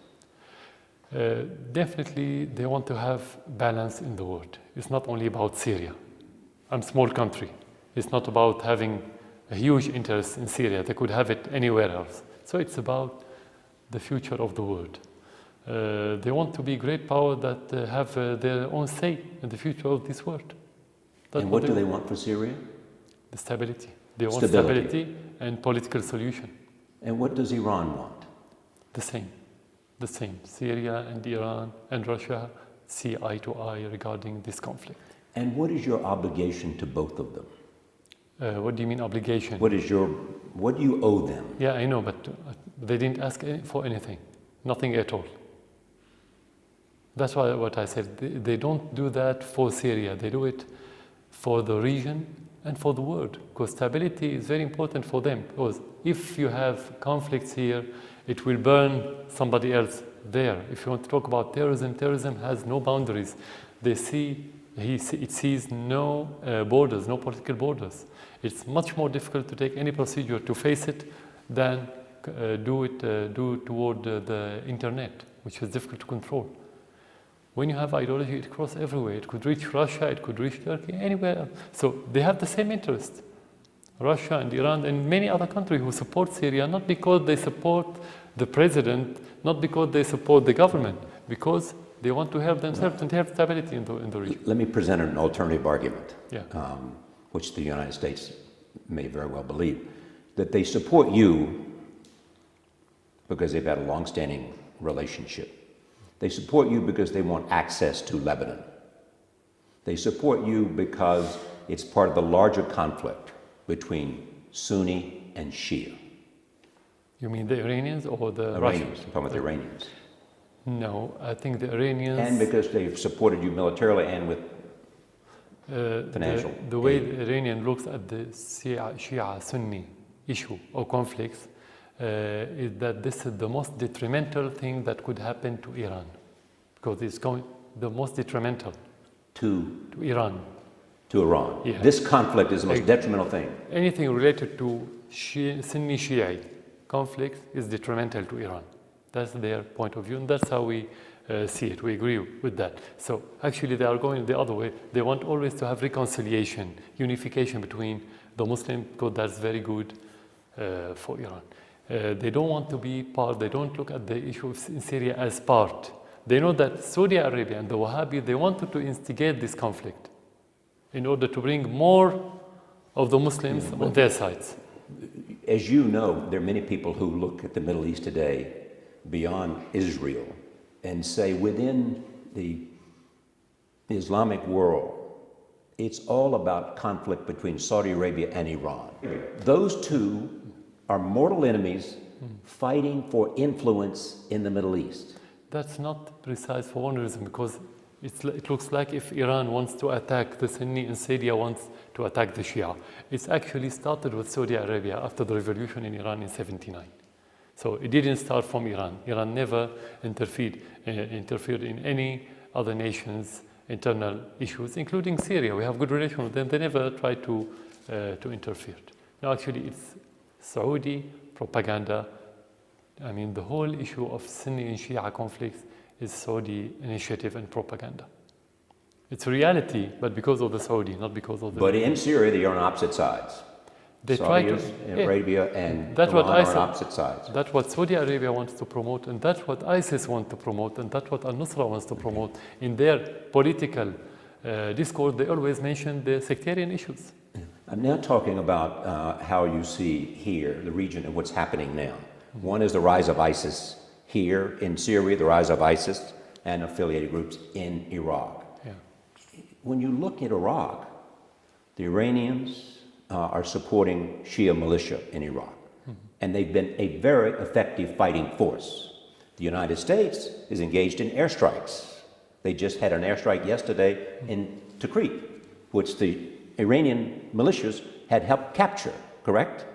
Speaker 2: Definitely, they want to have balance in the world. It's not only about Syria. I'm a small country. It's not about having a huge interest in Syria. They could have it anywhere else. So it's about the future of the world. They want to be a great power that have their own say in the future of this world. That's
Speaker 1: And what do they want for Syria?
Speaker 2: The stability. They want stability and political solution.
Speaker 1: And what does Iran want?
Speaker 2: The same. The same. Syria and Iran and Russia see eye to eye regarding this conflict.
Speaker 1: And what is your obligation to both of them?
Speaker 2: What do you mean obligation?
Speaker 1: What do you owe them?
Speaker 2: Yeah, I know, but they didn't ask for anything. Nothing at all. That's why what I said. They don't do that for Syria. They do it for the region and for the world. Because stability is very important for them. Because if you have conflicts here, it will burn somebody else there. If you want to talk about terrorism, terrorism has no boundaries. It sees no borders, no political borders. It's much more difficult to take any procedure to face it than do toward the internet, which is difficult to control. When you have ideology, it crosses everywhere. It could reach Russia, it could reach Turkey, anywhere else. So they have the same interest. Russia and Iran and many other countries who support Syria, not because they support the president, not because they support the government, because they want to help themselves and have stability in the region.
Speaker 1: Let me present an alternative argument,
Speaker 2: Yeah.
Speaker 1: Which the United States may very well believe, that they support you because they've had a long-standing relationship. They support you because they want access to Lebanon. They support you because it's part of the larger conflict between Sunni and Shia.
Speaker 2: You mean the Iranians or the Russians?
Speaker 1: I'm talking about the Iranians.
Speaker 2: No, I think the Iranians...
Speaker 1: And because they've supported you militarily and with financial
Speaker 2: the way
Speaker 1: aid.
Speaker 2: the Iranian looks at the Shia-Sunni issue or conflicts is that this is the most detrimental thing that could happen to Iran, because it's the most detrimental to Iran.
Speaker 1: To Iran.
Speaker 2: Yeah.
Speaker 1: This conflict is the most detrimental thing.
Speaker 2: Anything related to Sunni Shia conflict is detrimental to Iran. That's their point of view, and that's how we see it. We agree with that. So actually they are going the other way. They want always to have reconciliation, unification between the Muslims, because that's very good for Iran. They don't want to be part, they don't look at the issue in Syria as part. They know that Saudi Arabia and the Wahhabis, they wanted to instigate this conflict in order to bring more of the Muslims on their sides.
Speaker 1: As you know, there are many people who look at the Middle East today beyond Israel and say within the Islamic world, it's all about conflict between Saudi Arabia and Iran. Those two are mortal enemies fighting for influence in the Middle East.
Speaker 2: That's not precise for one reason, because it looks like if Iran wants to attack the Sunni and Syria wants to attack the Shia. It's actually started with Saudi Arabia after the revolution in Iran in '79. So it didn't start from Iran. Iran never interfered in any other nation's internal issues, including Syria. We have good relations with them. They never tried to interfere. No, actually, it's Saudi propaganda. I mean, the whole issue of Sunni and Shia conflicts is Saudi initiative and propaganda. It's a reality, but because of the Saudi, not because of the...
Speaker 1: But in Syria, they are on opposite sides.
Speaker 2: They try to...
Speaker 1: Arabia and
Speaker 2: that's
Speaker 1: Iran
Speaker 2: what
Speaker 1: are on opposite sides.
Speaker 2: That's what Saudi Arabia wants to promote, and that's what ISIS wants to promote, and that's what al-Nusra wants to promote. In their political discourse, they always mention the sectarian issues.
Speaker 1: I'm now talking about how you see here, the region, and what's happening now. One is the rise of ISIS here in Syria, the rise of ISIS and affiliated groups in Iraq.
Speaker 2: Yeah.
Speaker 1: When you look at Iraq, the Iranians are supporting Shia militia in Iraq. And they've been a very effective fighting force. The United States is engaged in airstrikes. They just had an airstrike yesterday in Tikrit, which the Iranian militias had helped capture, correct?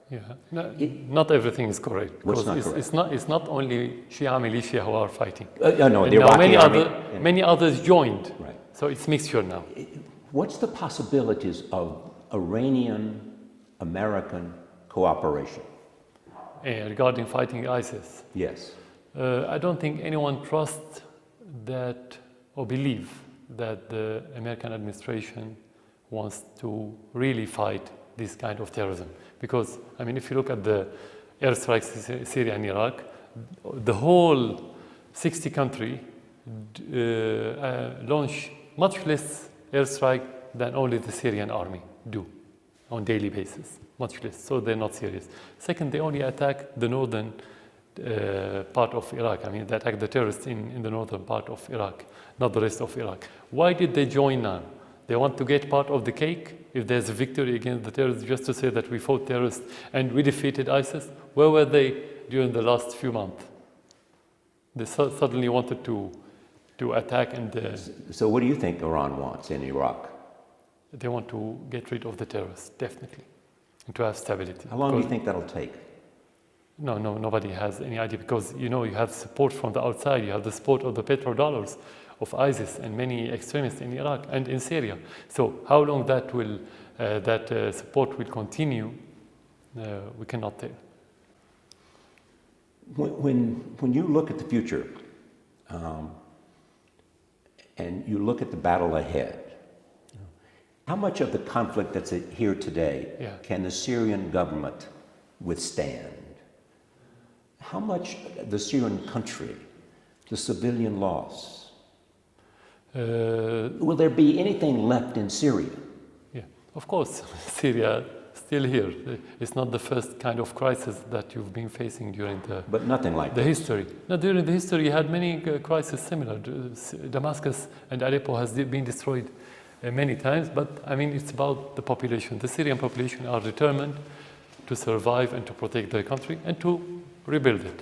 Speaker 2: Yeah, no, not everything is correct.
Speaker 1: What's not correct?
Speaker 2: It's not only Shia militia who are fighting.
Speaker 1: No, the Iraqi army.
Speaker 2: Many others joined.
Speaker 1: Right.
Speaker 2: So it's mixture now.
Speaker 1: What's the possibilities of Iranian-American cooperation?
Speaker 2: Regarding fighting ISIS?
Speaker 1: Yes.
Speaker 2: I don't think anyone trusts that or believe that the American administration wants to really fight this kind of terrorism. Because, I mean, if you look at the airstrikes in Syria and Iraq, the whole 60 country launch much less airstrike than only the Syrian army do on daily basis, much less, so they're not serious. Second, they only attack the northern part of Iraq. I mean, they attack the terrorists in the northern part of Iraq, not the rest of Iraq. Why did they join now? They want to get part of the cake if there's a victory against the terrorists, just to say that we fought terrorists and we defeated ISIS. Where were they during the last few months? They suddenly wanted to attack and...
Speaker 1: So what do you think Iran wants in Iraq?
Speaker 2: They want to get rid of the terrorists, definitely, and to have stability.
Speaker 1: How long do you think that'll take?
Speaker 2: No, nobody has any idea, because, you know, you have support from the outside. You have the support of the petrodollars of ISIS and many extremists in Iraq and in Syria. So how long that will support will continue, we cannot tell.
Speaker 1: When you look at the future and you look at the battle ahead, how much of the conflict that's here today can the Syrian government withstand? How much the Syrian country, the civilian loss? Will there be anything left in Syria?
Speaker 2: Yeah, of course, Syria still here. It's not the first kind of crisis that you've been facing during
Speaker 1: but nothing like
Speaker 2: the
Speaker 1: this.
Speaker 2: history. No, during the history, you had many crises similar. Damascus and Aleppo has been destroyed many times, but I mean, it's about the population. The Syrian population are determined to survive and to protect their country and to rebuild it.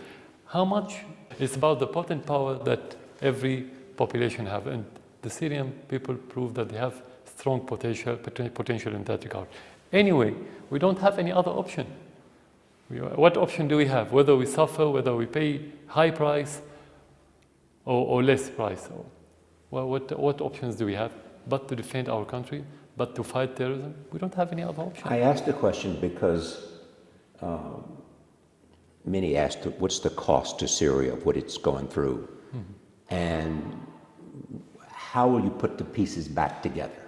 Speaker 2: How much? It's about the potent power that every population have, and the Syrian people prove that they have strong potential in that regard. Anyway, we don't have any other option. What option do we have? Whether we suffer, whether we pay high price or less price. Well, what options do we have? But to defend our country, but to fight terrorism? We don't have any other option.
Speaker 1: I asked the question because many asked, what's the cost to Syria of what it's going through? And how will you put the pieces back together?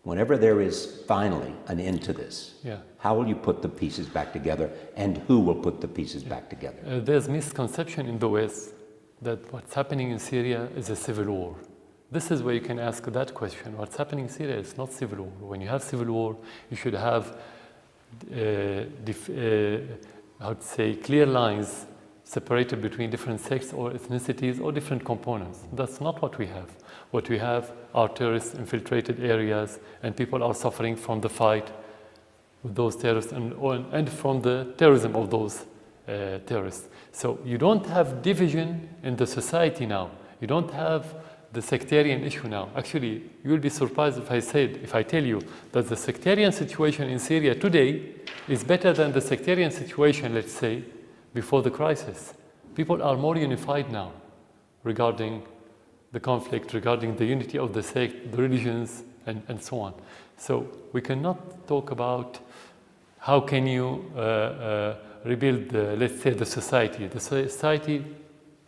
Speaker 1: Whenever there is finally an end to this, how will you put the pieces back together, and who will put the pieces back together?
Speaker 2: There's misconception in the West that what's happening in Syria is a civil war. This is where you can ask that question. What's happening in Syria is not civil war. When you have civil war, you should have clear lines separated between different sects or ethnicities or different components. That's not what we have. What we have are terrorist infiltrated areas, and people are suffering from the fight with those terrorists and from the terrorism of those terrorists. So you don't have division in the society now. You don't have the sectarian issue now. Actually, you will be surprised if I tell you that the sectarian situation in Syria today is better than the sectarian situation, let's say, before the crisis. People are more unified now regarding the conflict, regarding the unity of the sect, the religions, and so on. So we cannot talk about how can you rebuild, let's say, the society. The society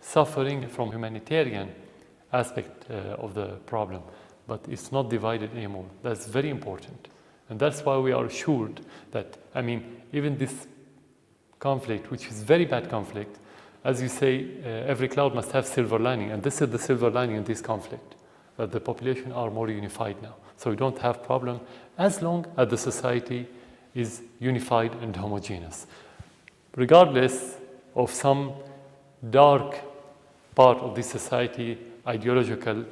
Speaker 2: suffering from humanitarian aspect of the problem, but it's not divided anymore. That's very important. And that's why we are assured that, I mean, even this conflict, which is very bad conflict, as you say, every cloud must have silver lining, and this is the silver lining in this conflict, that the population are more unified now. So we don't have problem as long as the society is unified and homogeneous. Regardless of some dark part of this society, ideological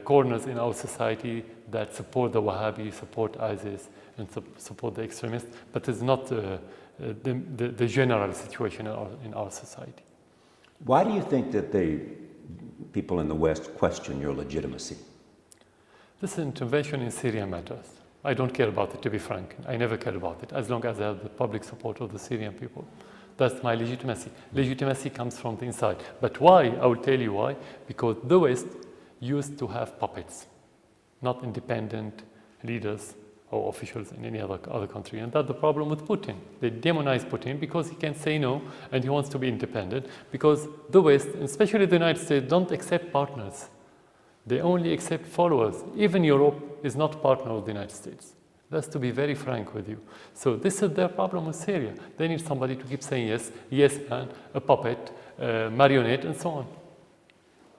Speaker 2: corners in our society that support the Wahhabi, support ISIS, and support the extremists, but it's not the general situation in our society.
Speaker 1: Why do you think that the people in the West question your legitimacy?
Speaker 2: This intervention in Syria matters. I don't care about it, to be frank. I never care about it, as long as I have the public support of the Syrian people. That's my legitimacy. Legitimacy comes from the inside. But why? I will tell you why. Because the West used to have puppets, not independent leaders or officials in any other country. And that's the problem with Putin. They demonize Putin because he can say no and he wants to be independent, because the West, especially the United States, don't accept partners. They only accept followers. Even Europe is not partner of the United States. That's to be very frank with you. So this is their problem with Syria. They need somebody to keep saying yes, yes man, a puppet, marionette, and so on.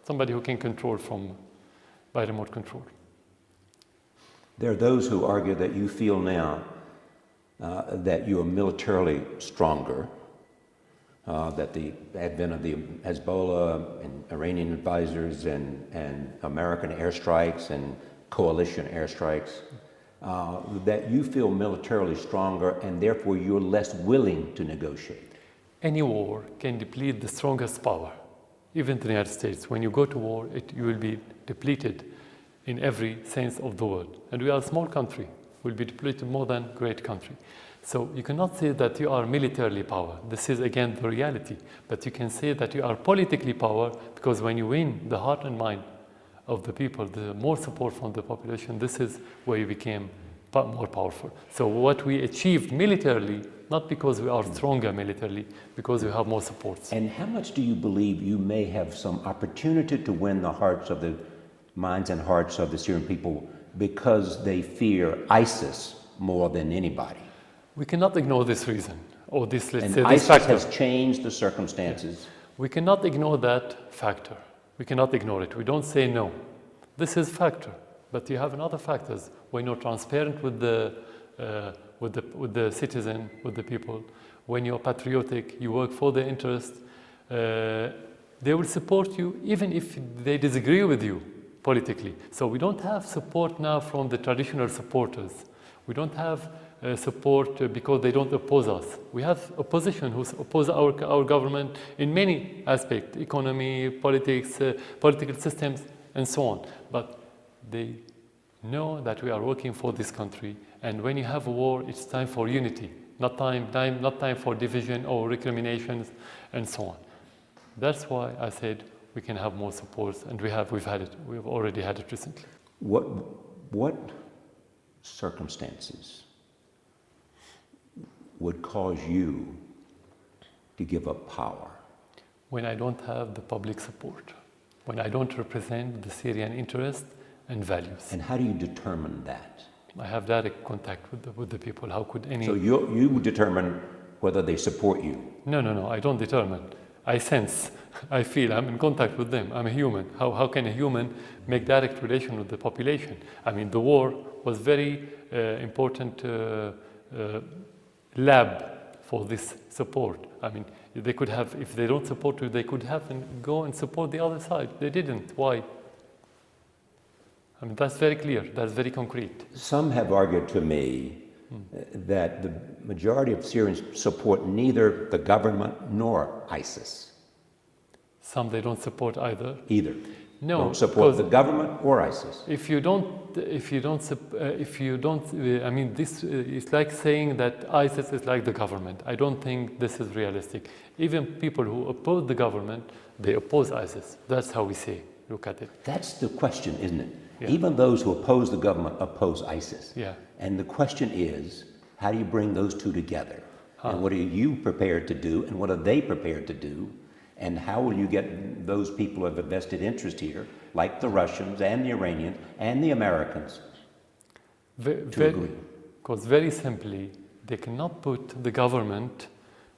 Speaker 2: Somebody who can control by remote control.
Speaker 1: There are those who argue that you feel now that you are militarily stronger, that the advent of the Hezbollah and Iranian advisors and American airstrikes and coalition airstrikes, that you feel militarily stronger and therefore you're less willing to negotiate.
Speaker 2: Any war can deplete the strongest power. Even the United States, when you go to war, you will be depleted in every sense of the word. And we are a small country. We'll be depleted more than great country. So you cannot say that you are militarily power. This is again the reality. But you can say that you are politically power, because when you win the heart and mind of the people, the more support from the population, this is where you became more powerful. So what we achieved militarily, not because we are stronger militarily, because we have more support.
Speaker 1: And how much do you believe you may have some opportunity to win the hearts of the minds and hearts of the Syrian people because they fear ISIS more than anybody?
Speaker 2: We cannot ignore this reason, or this, let's say,
Speaker 1: ISIS
Speaker 2: this factor.
Speaker 1: has changed the circumstances.
Speaker 2: Yeah. We cannot ignore that factor. We cannot ignore it. We don't say no. This is factor. But you have another factors. When you're transparent with the citizen, with the people, when you're patriotic, you work for their interest, they will support you even if they disagree with you politically. So we don't have support now from the traditional supporters. We don't have support because they don't oppose us. We have opposition who oppose our government in many aspects, economy, politics, political systems, and so on. But they know that we are working for this country, and when you have a war, it's time for unity, not time for division or recriminations, and so on. That's why I said we can have more support, and we've had it. We've already had it recently.
Speaker 1: What circumstances would cause you to give up power?
Speaker 2: When I don't have the public support, when I don't represent the Syrian interest and values.
Speaker 1: And how do you determine that?
Speaker 2: I have direct contact with the people. How could any...
Speaker 1: So you determine whether they support you?
Speaker 2: No, I don't determine. I sense, I feel, I'm in contact with them. I'm a human. How can a human make direct relation with the population? I mean, the war was very important lab for this support. I mean, they could have, if they don't support you, they could have and go and support the other side. They didn't. Why? I mean, that's very clear. That's very concrete.
Speaker 1: Some have argued to me that the majority of Syrians support neither the government nor ISIS.
Speaker 2: Some they don't support either.
Speaker 1: Either.
Speaker 2: No,
Speaker 1: Don't support
Speaker 2: because
Speaker 1: the government or ISIS.
Speaker 2: if you don't, I mean, this is like saying that ISIS is like the government. I don't think this is realistic. Even people who oppose the government, they oppose ISIS. That's how we say, look at it.
Speaker 1: That's the question, isn't it?
Speaker 2: Yeah.
Speaker 1: Even those who oppose the government oppose ISIS.
Speaker 2: Yeah.
Speaker 1: And the question is, how do you bring those two together? And what are you prepared to do, and what are they prepared to do? And how will you get those people who have a vested interest here, like the Russians and the Iranians and the Americans, to agree?
Speaker 2: Because very simply, they cannot put the government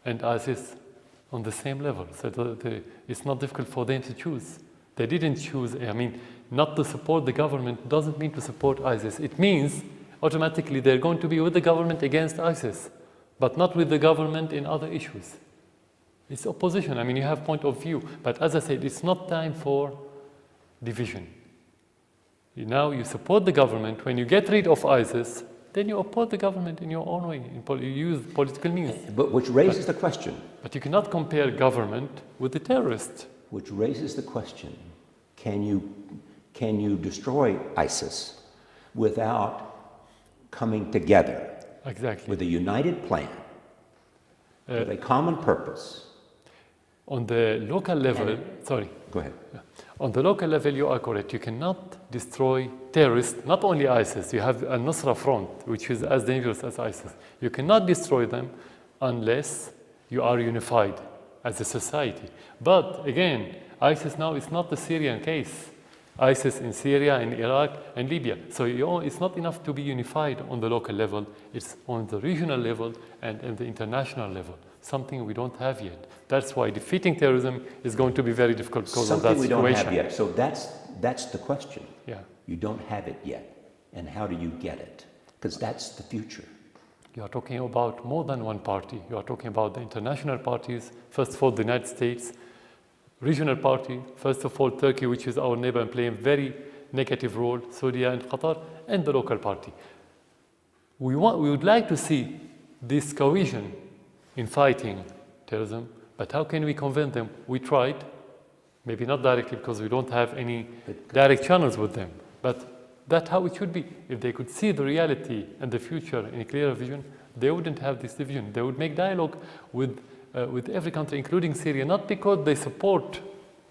Speaker 2: and ISIS on the same level. So it's not difficult for them to choose. They didn't choose, I mean, not to support the government doesn't mean to support ISIS. It means automatically they're going to be with the government against ISIS, but not with the government in other issues. It's opposition. I mean, you have point of view. But as I said, it's not time for division. Now you support the government. When you get rid of ISIS, then you oppose the government in your own way. You use political means.
Speaker 1: But which raises the question.
Speaker 2: But you cannot compare government with the terrorists.
Speaker 1: Which raises the question, can you destroy ISIS without coming together
Speaker 2: Exactly.
Speaker 1: with a united plan, with a common purpose?
Speaker 2: On the local level, sorry.
Speaker 1: Go ahead.
Speaker 2: Yeah. On the local level, you are correct. You cannot destroy terrorists, not only ISIS. You have al-Nusra Front, which is as dangerous as ISIS. You cannot destroy them unless you are unified as a society. But again, ISIS now is not the Syrian case. ISIS in Syria, in Iraq, and Libya. So it's not enough to be unified on the local level. It's on the regional level and the international level, something we don't have yet. That's why defeating terrorism is going to be very difficult because of that
Speaker 1: Something we
Speaker 2: situation.
Speaker 1: don't have yet. So that's the question.
Speaker 2: Yeah.
Speaker 1: You don't have it yet. And how do you get it? Because that's the future.
Speaker 2: You are talking about more than one party. You are talking about the international parties, first of all, the United States, regional party, first of all, Turkey, which is our neighbor and playing a very negative role, Saudi and Qatar, and the local party. We would like to see this cohesion in fighting terrorism, but how can we convince them? We tried, maybe not directly because we don't have any direct channels with them, but that's how it should be. If they could see the reality and the future in a clearer vision, they wouldn't have this division. They would make dialogue with every country, including Syria, not because they support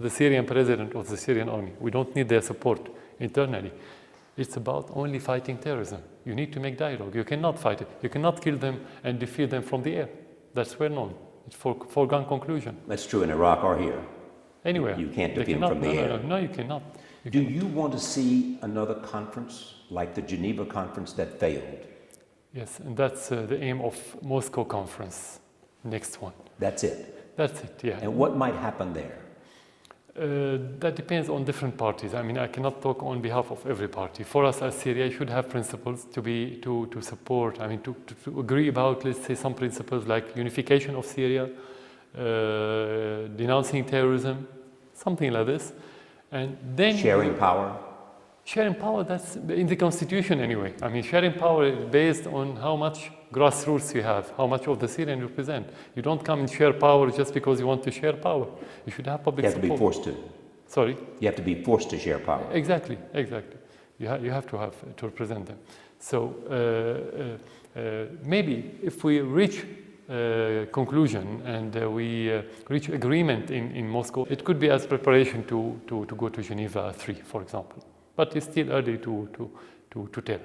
Speaker 2: the Syrian president or the Syrian army. We don't need their support internally. It's about only fighting terrorism. You need to make dialogue. You cannot fight it. You cannot kill them and defeat them from the air. That's well known. It's foregone conclusion.
Speaker 1: That's true in Iraq or here.
Speaker 2: Anywhere.
Speaker 1: You can't defeat them from the air.
Speaker 2: No, you cannot.
Speaker 1: Do you want to see another conference like the Geneva conference that failed?
Speaker 2: Yes, and that's the aim of Moscow conference, next one.
Speaker 1: That's it?
Speaker 2: That's it, yeah.
Speaker 1: And what might happen there?
Speaker 2: That depends on different parties. I mean, I cannot talk on behalf of every party. For us as Syria, you should have principles to support, I mean, to agree about, let's say, some principles like unification of Syria, denouncing terrorism, something like this. And then
Speaker 1: sharing power?
Speaker 2: Sharing power, that's in the constitution anyway. I mean, sharing power is based on how much grassroots you have, how much of the Syrian you represent. You don't come and share power just because you want to share power. You should have public support.
Speaker 1: You have to be forced to.
Speaker 2: Sorry?
Speaker 1: You have to be forced to share power.
Speaker 2: Exactly. You have to represent them. So maybe if we reach conclusion and we reach agreement in Moscow, it could be as preparation to go to Geneva 3, for example. But it's still early to tell.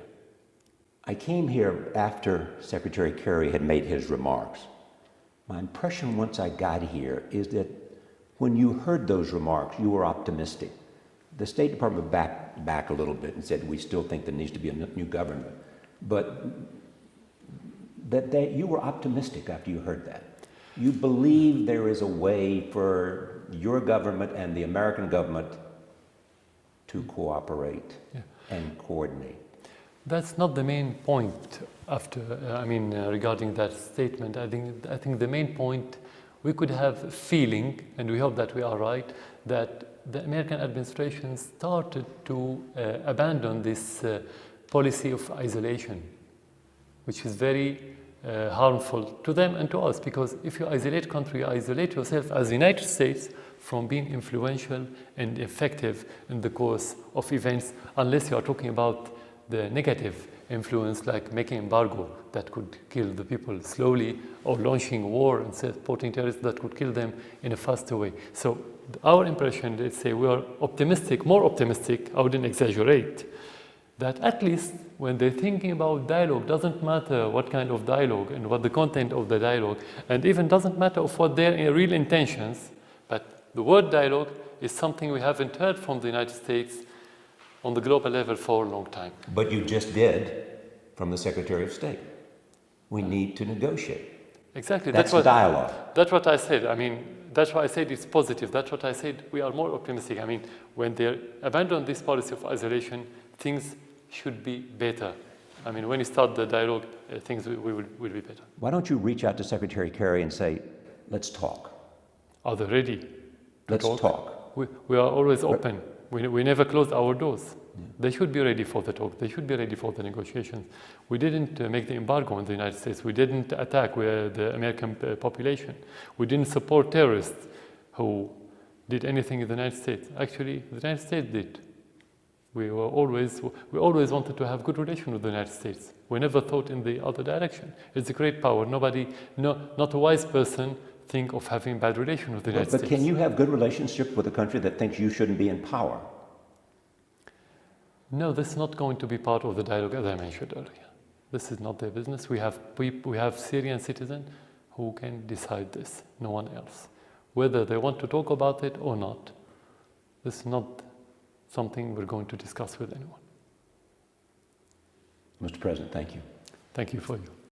Speaker 1: I came here after Secretary Kerry had made his remarks. My impression once I got here is that when you heard those remarks, you were optimistic. The State Department backed back a little bit and said, we still think there needs to be a new government. But that you were optimistic after you heard that. You believe there is a way for your government and the American government to cooperate and coordinate.
Speaker 2: That's not the main point regarding that statement. I think the main point, we could have a feeling, and we hope that we are right, that the American administration started to abandon this policy of isolation, which is very harmful to them and to us, because if you isolate country, you isolate yourself as the United States from being influential and effective in the course of events, unless you are talking about the negative influence, like making embargo that could kill the people slowly, or launching war and supporting terrorists that could kill them in a faster way. So our impression, let's say, we are optimistic, more optimistic, I wouldn't exaggerate, that at least when they're thinking about dialogue, doesn't matter what kind of dialogue and what the content of the dialogue, and even doesn't matter of what their real intentions, but the word dialogue is something we haven't heard from the United States on the global level for a long time.
Speaker 1: But you just did from the Secretary of State. We need to negotiate.
Speaker 2: Exactly.
Speaker 1: That's dialogue.
Speaker 2: That's what I said. I mean, that's why I said it's positive. That's what I said. We are more optimistic. I mean, when they abandon this policy of isolation, things should be better. I mean, when you start the dialogue, things will be better.
Speaker 1: Why don't you reach out to Secretary Kerry and say, let's talk.
Speaker 2: Are they ready to
Speaker 1: Let's talk.
Speaker 2: We are always open. We never close our doors. Yeah. They should be ready for the talk. They should be ready for the negotiations. We didn't make the embargo in the United States. We didn't attack the American population. We didn't support terrorists who did anything in the United States. Actually, the United States did. We always wanted to have good relations with the United States. We never thought in the other direction. It's a great power. Not a wise person think of having bad relations with the United States.
Speaker 1: But can you have good relationship with a country that thinks you shouldn't be in power?
Speaker 2: No, this is not going to be part of the dialogue, as I mentioned earlier. This is not their business. We have Syrian citizens who can decide this, no one else. Whether they want to talk about it or not, this is not something we're going to discuss with anyone.
Speaker 1: Mr. President, thank you.
Speaker 2: Thank you for you.